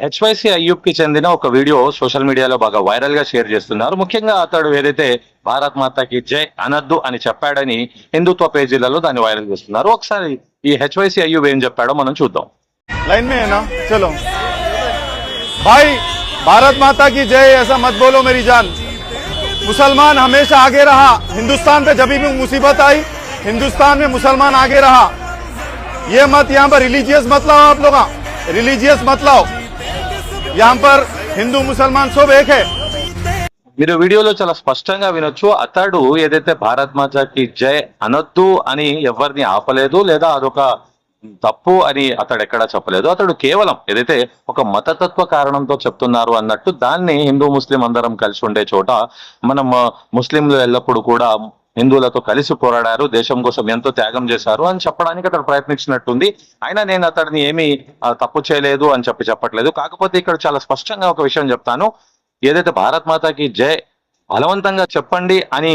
హెచ్వైసీ అయ్యూబ్ కి చెందిన ఒక వీడియో సోషల్ మీడియాలో బాగా వైరల్ గా షేర్ చేస్తున్నారు. ముఖ్యంగా అతడు ఏదైతే భారత్ మాతాకి జై అనద్దు అని చెప్పాడని హిందుత్వ పేజీలలో దాన్ని వైరల్ చేస్తున్నారు. ఒకసారి ఈ హెచ్వైసీ అయ్యూబ్ ఏం చెప్పాడో మనం చూద్దాం. लाइन में है ना, चलो भाई, भारत माता की जय ऐसा मत बोलो मेरी जान। मुसलमान हमेशा आगे रहा, हिंदुस्तान पे जब भी मुसीबत आई हिंदुस्तान में मुसलमान आगे रहा। ये मत यहाँ पर रिलीजियस मत लाओ, आप लोग रिलीजियस मत लाओ। यहाँ पर हिंदू मुसलमान सब एक है। మీరు వీడియోలో చాలా స్పష్టంగా వినొచ్చు. అతడు ఏదైతే భారత్ మాతాకి జై అనొద్దు అని ఎవరిని ఆపలేదు, లేదా అదొక తప్పు అని అతడు ఎక్కడా చెప్పలేదు. అతడు కేవలం ఏదైతే ఒక మతతత్వ కారణంతో చెప్తున్నారు అన్నట్టు దాన్ని హిందూ ముస్లిం అందరం కలిసి ఉండే చోట మనం ముస్లింలు ఎల్లప్పుడూ కూడా హిందువులతో కలిసి పోరాడారు, దేశం కోసం ఎంతో త్యాగం చేశారు అని చెప్పడానికి అతడు ప్రయత్నించినట్టుంది. అయినా నేను అతడిని ఏమీ తప్పు చేయలేదు అని చెప్పట్లేదు. కాకపోతే ఇక్కడ చాలా స్పష్టంగా ఒక విషయం చెప్తాను. ఏదైతే భారత్ మాతాకి జై బలవంతంగా చెప్పండి అని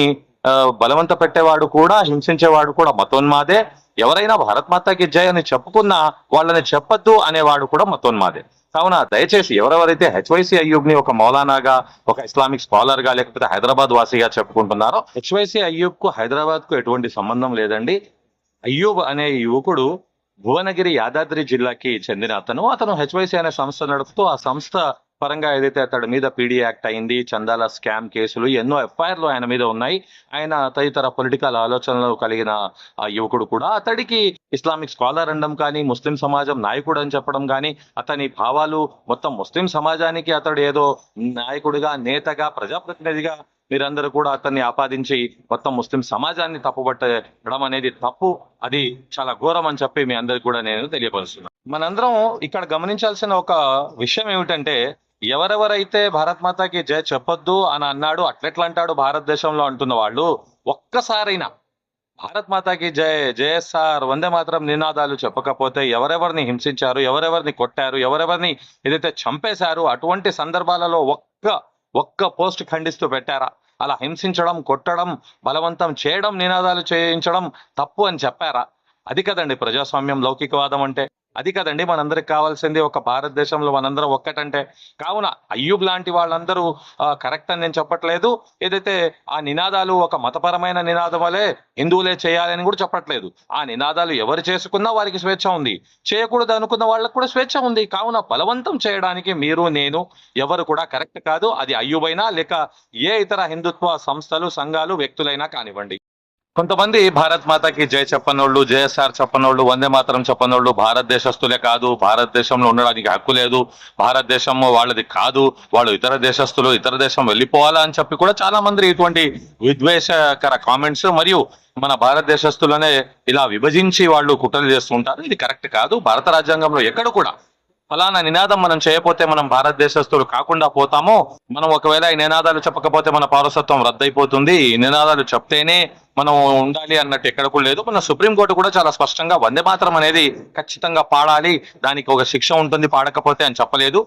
బలవంత పెట్టేవాడు కూడా, హింసించేవాడు కూడా మతోన్మాదే. ఎవరైనా భారత్ మాతాకి జై అని చెప్పుకున్నా వాళ్ళని చెప్పొద్దు అనేవాడు కూడా మతోన్మాదే. కావున దయచేసి ఎవరెవరైతే హెచ్వైసీ అయ్యూబ్ ని ఒక మౌలానాగా, ఒక ఇస్లామిక్ స్కాలర్ గా, లేకపోతే హైదరాబాద్ వాసిగా చెప్పుకుంటున్నారో, హెచ్వైసీ అయ్యూబ్ కు హైదరాబాద్ కు ఎటువంటి సంబంధం లేదండి. అయ్యూబ్ అనే యువకుడు భువనగిరి యాదాద్రి జిల్లాకి చెందిన అతను హెచ్వైసీ అనే సంస్థ నడుపుతూ ఆ సంస్థ పరంగా ఏదైతే అతడి మీద పీడీ యాక్ట్ అయింది, చందాల స్కామ్ కేసులు, ఎన్నో ఎఫ్ఐఆర్లు ఆయన మీద ఉన్నాయి. ఆయన తదితర పొలిటికల్ ఆలోచనలు కలిగిన ఆ యువకుడు కూడా. అతడికి ఇస్లామిక్ స్కాలర్ అనడం కానీ, ముస్లిం సమాజం నాయకుడు అని చెప్పడం కానీ, అతని భావాలు మొత్తం ముస్లిం సమాజానికి అతడు ఏదో నాయకుడిగా, నేతగా, ప్రజాప్రతినిధిగా మీరందరూ కూడా అతన్ని ఆపాదించి మొత్తం ముస్లిం సమాజాన్ని తప్పుపట్టడం అనేది తప్పు. అది చాలా ఘోరం అని చెప్పి మీ అందరికి కూడా నేను తెలియపరుస్తున్నాను. మనందరం ఇక్కడ గమనించాల్సిన ఒక విషయం ఏమిటంటే, ఎవరెవరైతే భారత్ మాతాకి జై చెప్పొద్దు అని అన్నాడు, అట్లెట్లా అంటాడు భారతదేశంలో అంటున్న వాళ్ళు, ఒక్కసారైనా భారత్ మాతాకి జై, జేఎస్ఆర్, వందే మాత్రం నినాదాలు చెప్పకపోతే ఎవరెవరిని హింసించారు, ఎవరెవరిని కొట్టారు, ఎవరెవరిని ఏదైతే చంపేశారు, అటువంటి సందర్భాలలో ఒక్క పోస్ట్ ఖండిస్తూ పెట్టారా? అలా హింసించడం, కొట్టడం, బలవంతం చేయడం, నినాదాలు చేయించడం తప్పు అని చెప్పారా? అది కదండి ప్రజాస్వామ్యం, లౌకికవాదం అంటే. అది కదండి మనందరికి కావాల్సింది. ఒక భారతదేశంలో మనందరం ఒక్కటంటే. కావున అయ్యూబ్ లాంటి వాళ్ళందరూ కరెక్ట్ అని నేను చెప్పట్లేదు. ఏదైతే ఆ నినాదాలు ఒక మతపరమైన నినాదం వలె హిందువులే చేయాలని కూడా చెప్పట్లేదు. ఆ నినాదాలు ఎవరు చేసుకున్నా వారికి స్వేచ్ఛ ఉంది, చేయకూడదు అనుకున్న వాళ్ళకు కూడా స్వేచ్ఛ ఉంది. కావున బలవంతం చేయడానికి మీరు, నేను ఎవరు కూడా కరెక్ట్ కాదు. అది అయ్యూబ్ అయినా లేక ఏ ఇతర హిందుత్వ సంస్థలు, సంఘాలు, వ్యక్తులైనా కానివ్వండి. కొంతమంది భారత్ మాతాకి జై చెప్పనోళ్ళు, జేఎస్ఆర్ చెప్పనోళ్ళు, వందే మాతరం చెప్పనోళ్ళు భారతదేశస్తులే కాదు, భారతదేశంలో ఉండడానికి హక్కు లేదు, భారతదేశం వాళ్ళది కాదు, వాళ్ళు ఇతర దేశస్తులు, ఇతర దేశం వెళ్ళిపోవాలా అని చెప్పి కూడా చాలా మంది ఇటువంటి విద్వేషకర కామెంట్స్ మరియు మన భారతదేశస్తులనే ఇలా విభజించి వాళ్ళు కుట్రలు చేస్తుంటారు. ఇది కరెక్ట్ కాదు. భారత రాజ్యాంగంలో ఎక్కడ కూడా ఫలానా నినాదం మనం చేయకపోతే మనం భారతదేశస్తులు కాకుండా పోతాము, మనం ఒకవేళ ఈ నినాదాలు చెప్పకపోతే మన పౌరసత్వం రద్దయిపోతుంది, ఈ నినాదాలు చెప్తేనే మనం ఉండాలి అన్నట్టు ఎక్కడ కూడా లేదు. మన సుప్రీంకోర్టు కూడా చాలా స్పష్టంగా వందే మాత్రం అనేది ఖచ్చితంగా పాడాలి, దానికి ఒక శిక్ష ఉంటుంది పాడకపోతే అని చెప్పలేదు.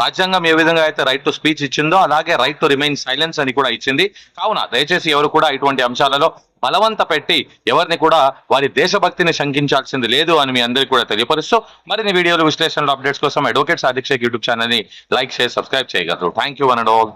రాజ్యాంగం ఏ విధంగా అయితే రైట్ టు స్పీచ్ ఇచ్చిందో అలాగే రైట్ టు రిమైన్ సైలెన్స్ అని కూడా ఇచ్చింది. కావున దయచేసి ఎవరు కూడా ఇటువంటి అంశాలలో బలవంత పెట్టి ఎవరిని కూడా వారి దేశభక్తిని శంకించాల్సింది లేదు అని మీ అందరికీ కూడా తెలియపరుస్తూ, మరిన్ని వీడియోలు, విశ్లేషణలు, అప్డేట్స్ కోసం advocate Sadiq Shaik YouTube channel ని లైక్, షేర్, సబ్స్క్రైబ్ చేయగలరు. Thank you one and all.